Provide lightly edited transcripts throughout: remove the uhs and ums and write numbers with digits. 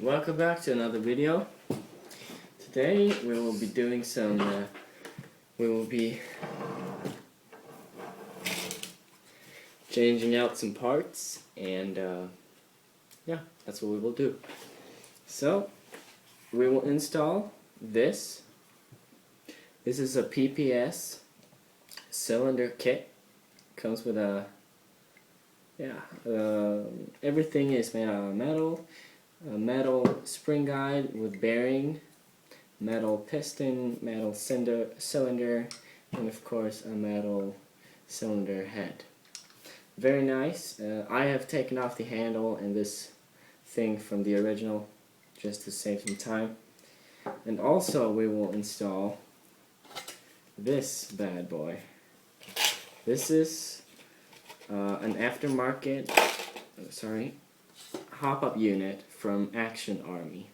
Welcome back to another video. Today we will be doing changing out some parts, and yeah, that's what we will do. So we will install this. This is a PPS cylinder kit. Comes with a everything is made out of metal. A metal spring guide with bearing, metal piston, metal cylinder, and of course a metal cylinder head. Very nice. I have taken off the handle and this thing from the original just to save some time. And also we will install this bad boy. This is an aftermarket, HopUp unit from Action Army.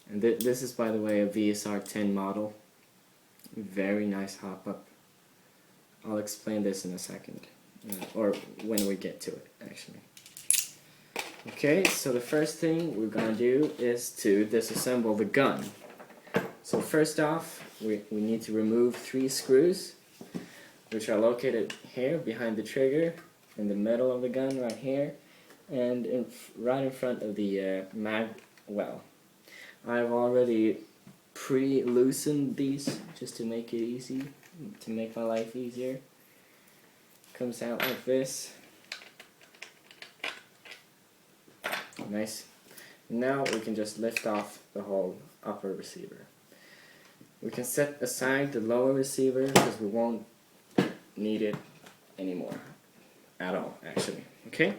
And this is, by the way, a VSR-10 model. Very nice HopUp. I'll explain this in a second, or when we get to it, actually. Okay, so the first thing we're gonna do is to disassemble the gun. So first off, we need to remove 3 screws, which are located here behind the trigger, in the middle of the gun right here, and right in front of the mag well. I've already pre-loosened these just to make it easy, to make my life easier. Comes out like this. Nice. Now we can just lift off the whole upper receiver. We can set aside the lower receiver because we won't need it anymore. At all, actually. Okay?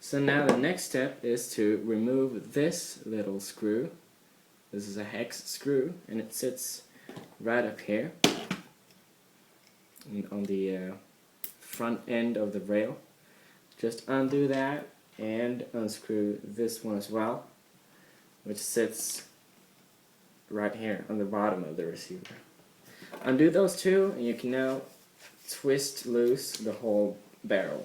So now the next step is to remove this little screw. This is a hex screw, and it sits right up here on the front end of the rail. Just undo that and unscrew this one as well, which sits right here on the bottom of the receiver. Undo those two, and you can now twist loose the whole barrel.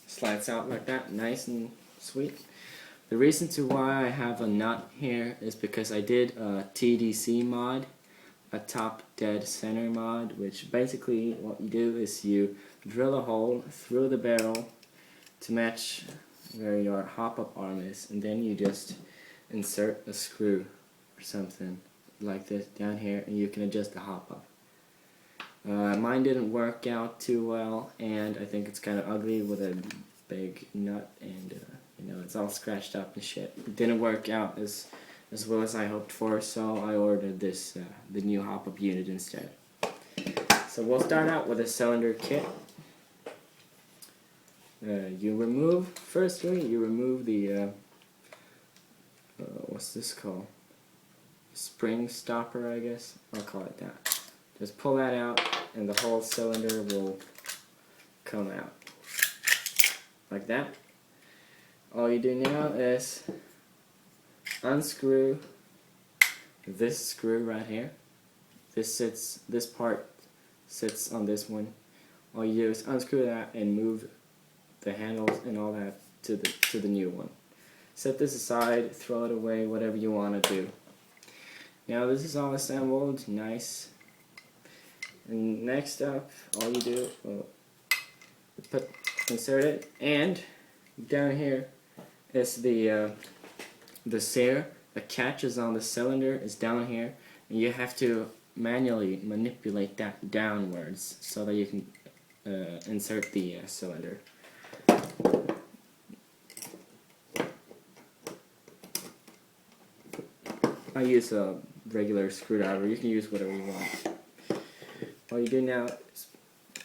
Slides out like that, nice and sweet. The reason to why I have a nut here is because I did a TDC mod, a top dead center mod, which basically what you do is you drill a hole through the barrel to match where your HopUp arm is, and then you just insert a screw or something like this down here, and you can adjust the HopUp. Mine didn't work out too well, and I think it's kind of ugly with a big nut, and it's all scratched up and shit. It didn't work out as well as I hoped for, so I ordered this the new HopUp unit instead. So we'll start out with a cylinder kit. Firstly you remove the what's this called? Spring stopper, I guess. I'll call it that. Just pull that out, and the whole cylinder will come out like that. All you do now is unscrew this screw right here. This part sits on this one. All you do is unscrew that and move the handles and all that to the new one. Set this aside, throw it away, whatever you want to do. Now this is all assembled, nice. And next up, all you do, insert it, and down here is the sear. The catches on the cylinder is down here, and you have to manually manipulate that downwards so that you can insert the cylinder. I use a regular screwdriver. You can use whatever you want. All you do now is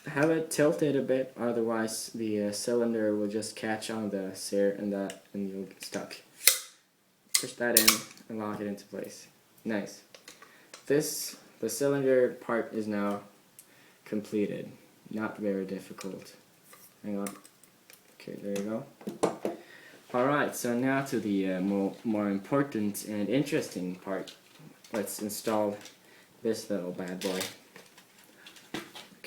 have it tilted a bit, otherwise the cylinder will just catch on the sear and you'll get stuck. Push that in and lock it into place. Nice. The cylinder part is now completed. Not very difficult. Hang on. Okay, there you go. Alright, so now to the more important and interesting part. Let's install this little bad boy.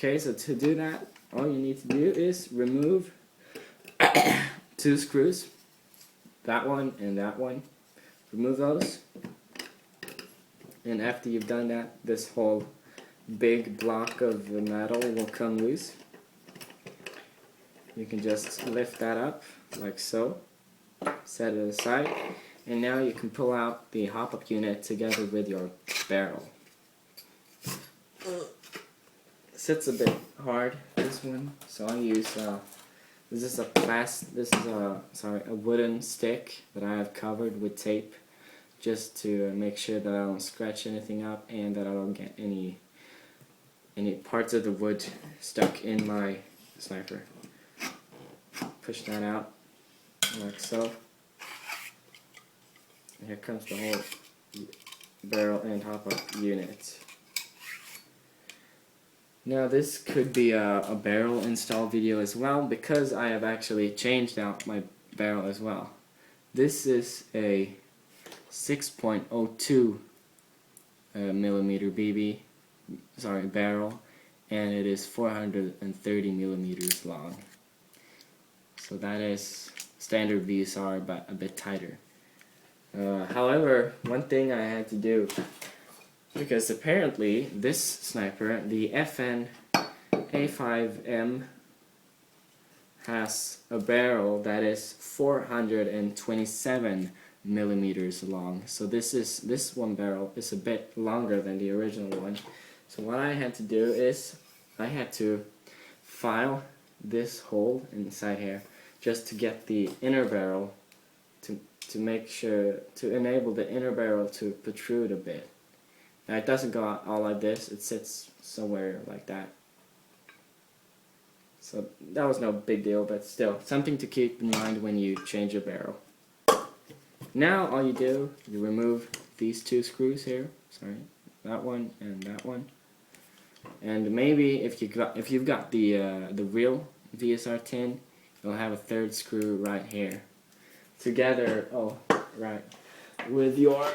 Okay, so to do that, all you need to do is remove 2 screws, that one and that one. Remove those, and after you've done that, this whole big block of the metal will come loose. You can just lift that up like so, set it aside, and now you can pull out the HopUp unit together with your barrel. Sits a bit hard, this one, so I use this is a wooden stick that I have covered with tape, just to make sure that I don't scratch anything up and that I don't get any parts of the wood stuck in my sniper. Push that out like so. And here comes the whole barrel and HopUp unit. Now this could be a barrel install video as well, because I have actually changed out my barrel as well. This is a 6.02 millimeter barrel, and it is 430 millimeters long. So that is standard VSR, but a bit tighter. However, one thing I had to do, because apparently this sniper, the FN A5M, has a barrel that is 427 millimeters long. So this one barrel is a bit longer than the original one. So what I had to do is I had to file this hole inside here just to get the inner barrel to make sure to enable the inner barrel to protrude a bit. Now it doesn't go out all like this, it sits somewhere like that. So that was no big deal, but still, something to keep in mind when you change your barrel. Now all you do, you remove these 2 screws here, that one and that one. And maybe if you've got the real VSR-10, you'll have a 3rd screw right here. Together, with your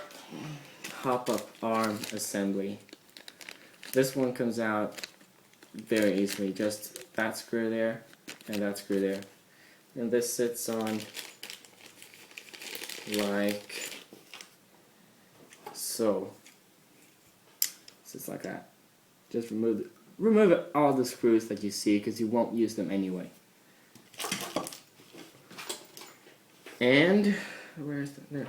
HopUp arm assembly. This one comes out very easily, just that screw there and that screw there. And this sits on like so. Sits like that. Just remove all the screws that you see, because you won't use them anyway. And where's that? There.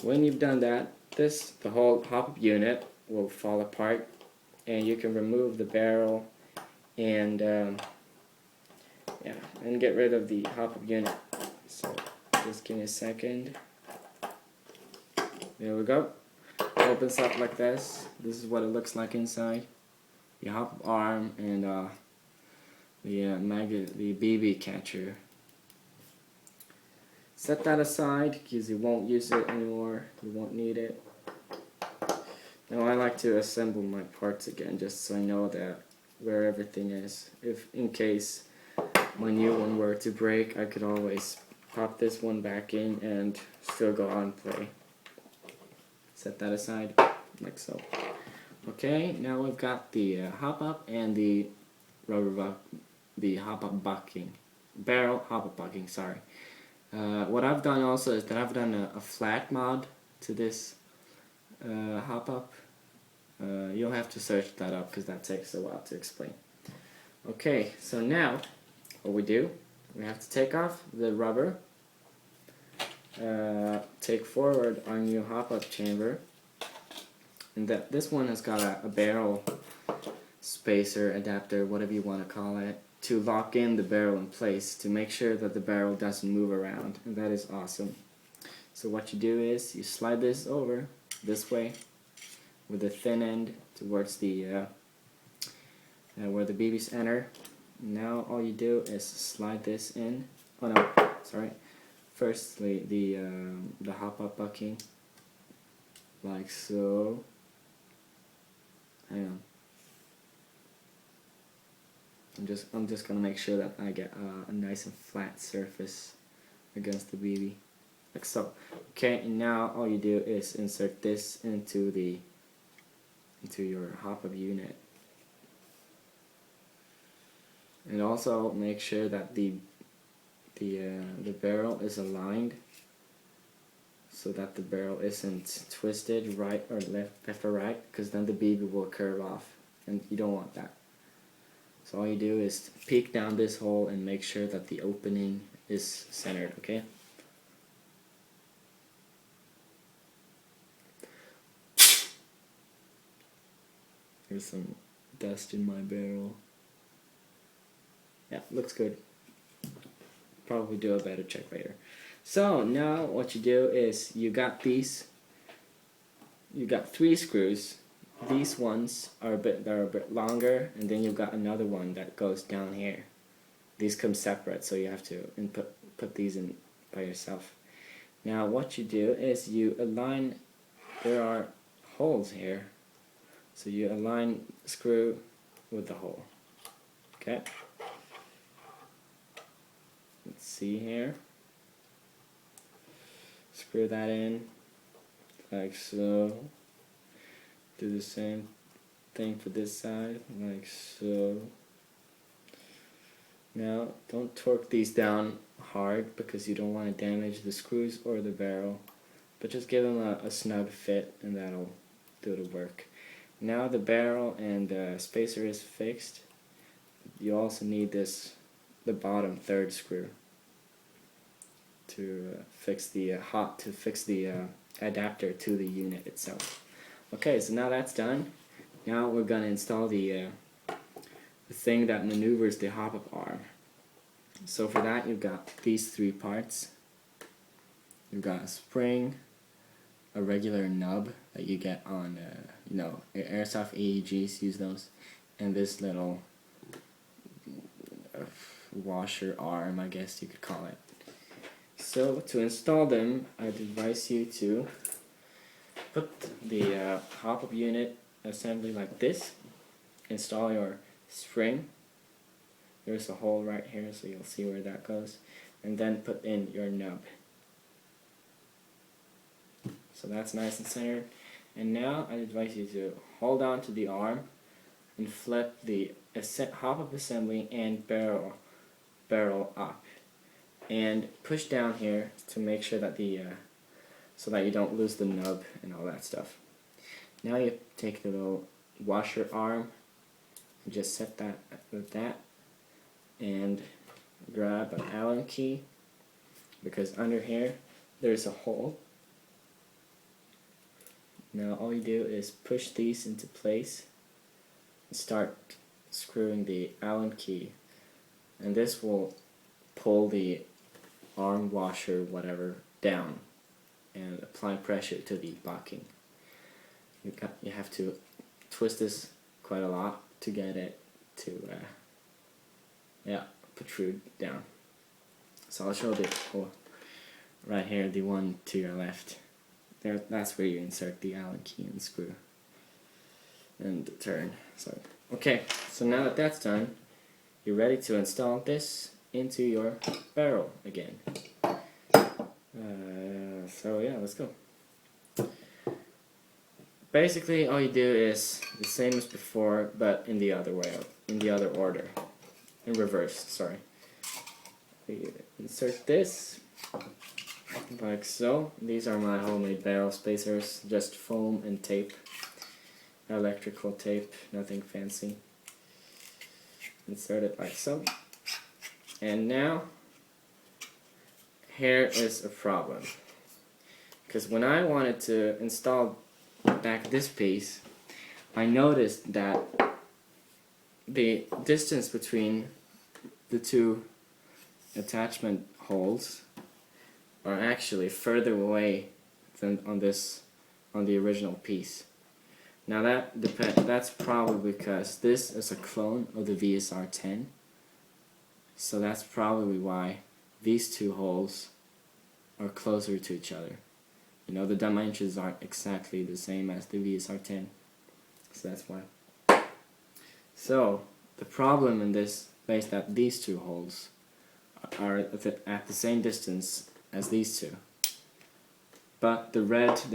When you've done that, the whole HopUp unit will fall apart, and you can remove the barrel and get rid of the HopUp unit. So just give me a second. There we go. Opens up like this. This is what it looks like inside. The HopUp arm and the BB catcher. Set that aside, because you won't use it anymore. You won't need it. Now I like to assemble my parts again, just so I know that where everything is. If in case my new one were to break, I could always pop this one back in and still go on play. Set that aside like so. Okay, now we've got the HopUp and the HopUp bucking, barrel HopUp bucking. Sorry. What I've done also is that I've done a flat mod to this HopUp. You'll have to search that up, because that takes a while to explain. Okay, so now what we do, we have to take off the rubber, take forward our new HopUp chamber, and this one has got a barrel spacer adapter, whatever you want to call it, to lock in the barrel in place to make sure that the barrel doesn't move around, and that is awesome. So what you do is you slide this over this way with the thin end towards the where the BBs enter. Now all you do is slide this in. Oh no, sorry. Firstly, the HopUp bucking, like so. Hang on. I'm just gonna make sure that I get a nice and flat surface against the BB, like so. Okay, and now all you do is insert this into your HopUp unit. And also make sure that the barrel is aligned so that the barrel isn't twisted right or left or right, because then the BB will curve off and you don't want that. So all you do is peek down this hole and make sure that the opening is centered, okay? There's some dust in my barrel. Yeah, looks good. Probably do a better check later. So now what you do is you got 3 screws. These ones are a bit longer, and then you've got another one that goes down here. These come separate, so you have to put these in by yourself. Now what you do is you align, there are holes here, so you align screw with the hole. Okay? Let's see here. Screw that in like so. Do the same thing for this side, like so. Now don't torque these down hard because you don't want to damage the screws or the barrel, but just give them a snug fit and that'll do the work. Now the barrel and the spacer is fixed. You also need the bottom 3rd screw to fix the adapter to the unit itself. Okay, so now that's done. Now we're gonna install the thing that maneuvers the HopUp arm. So for that you've got these 3 parts. You've got a spring, a regular nub that you get on, AIRSOFT AEGs use those, and this little washer arm, I guess you could call it. So to install them, I'd advise you to put the HopUp unit assembly like this. Install your spring. There's a hole right here, so you'll see where that goes. And then put in your nub. So that's nice and centered. And now I advise you to hold on to the arm and flip the HopUp assembly and barrel up. And push down here to make sure that so that you don't lose the nub and all that stuff. Now you take the little washer arm and just set that with that, and grab an Allen key, because under here there's a hole. Now all you do is push these into place and start screwing the Allen key, and this will pull the arm washer whatever down and apply pressure to the locking. You have to twist this quite a lot to get it to protrude down. So I'll show the hole right here, the one to your left. There, that's where you insert the Allen key and screw and turn. So okay, so now that that's done, you're ready to install this into your barrel again. So yeah, let's go. Basically all you do is the same as before, but in the other way, in the other order, in reverse, sorry. You insert this like so. These are my homemade barrel spacers, just foam and tape, electrical tape, nothing fancy. Insert it like so. And now here is a problem, because when I wanted to install back this piece, I noticed that the distance between the 2 attachment holes are actually further away than on the original piece. Now that's probably because this is a clone of the VSR-10, so that's probably why these 2 holes are closer to each other. You know, the dimensions aren't exactly the same as the VSR-10, so that's why. So the problem in this is that these 2 holes are at the same distance as these 2, but the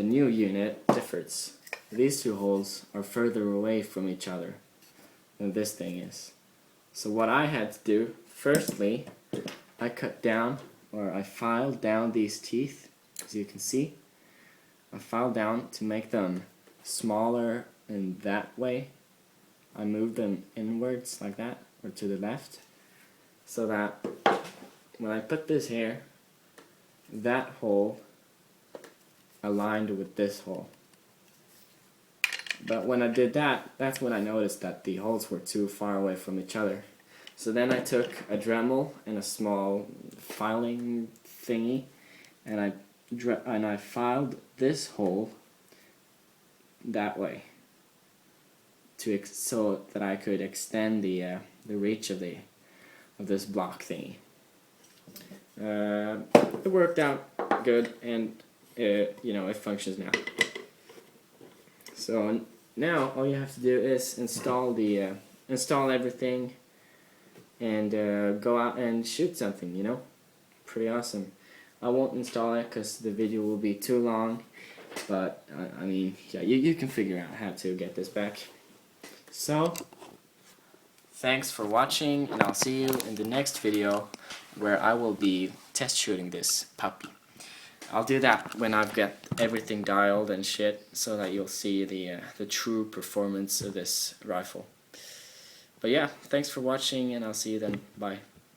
new unit differs. These 2 holes are further away from each other than this thing is. So what I had to do, firstly, I cut down, or I filed down these teeth, as you can see. I filed down to make them smaller in that way. I moved them inwards like that, or to the left, so that when I put this here, that hole aligned with this hole. But when I did that, that's when I noticed that the holes were too far away from each other. So then I took a Dremel and a small filing thingy, and I filed this hole that way so that I could extend the reach of this block thingy. It worked out good, and you know, it functions now. So now all you have to do is install everything and go out and shoot something, you know. Pretty awesome. I won't install it because the video will be too long, but I mean, yeah, you can figure out how to get this back. So thanks for watching, and I'll see you in the next video where I will be test shooting this puppy. I'll do that when I've got everything dialed and shit, so that you'll see the true performance of this rifle. But yeah, thanks for watching, and I'll see you then. Bye.